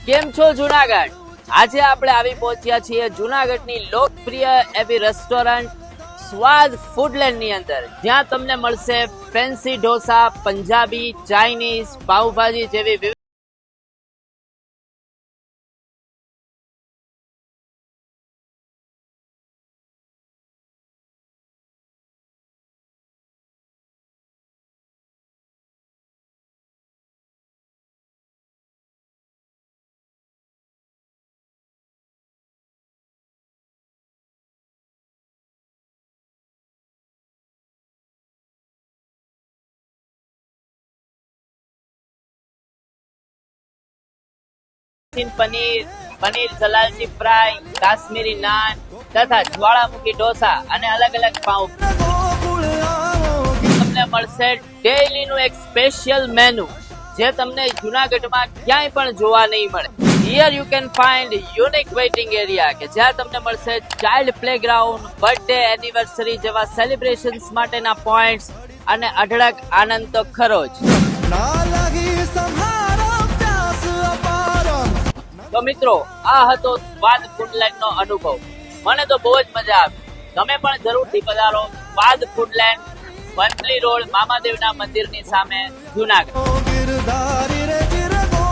કેમ છો જુનાગઢ? આજે આપણે આવી પહોંચ્યા છીએ જુનાગઢની લોકપ્રિય એવી રેસ્ટોરન્ટ સ્વાદ ફૂડલેન્ડ ની અંદર, જ્યાં તમને મળશે ફેન્સી ઢોસા, પંજાબી, ચાઇનીઝ, પાવભાજી જેવી વિવિધ પનીર, પનીર સલાલચી ફ્રાય, કાશ્મીરી નાન તથા જ્વાળામુખી ઢોસા અને અલગ અલગ પાઉં. તમને મળશે ડેઈલી નું એક સ્પેશિયલ મેનુ, જે તમને જુનાગઢમાં ક્યાંય પણ જોવા નહીં મળે. Here you can find unique waiting area, કે જ્યાં તમને મળશે ચાઇલ્ડ પ્લેગ્રાઉન્ડ, બર્થડે, એનિવર્સરી જેવા સેલિબ્રેશન્સ માટેના પોઈન્ટ્સ અને અઢળક આનંદ તો ખરો જ. તો મિત્રો, આ હતો સ્વાદ ફૂડલેન્ડ નો અનુભવ. મને તો બહુ જ મજા આવી. તમે પણ જરૂરથી પધારો સ્વાદ ફૂડલેન્ડ, વંથલી રોડ, મામાદેવના મંદિરની સામે, જુનાગઢ.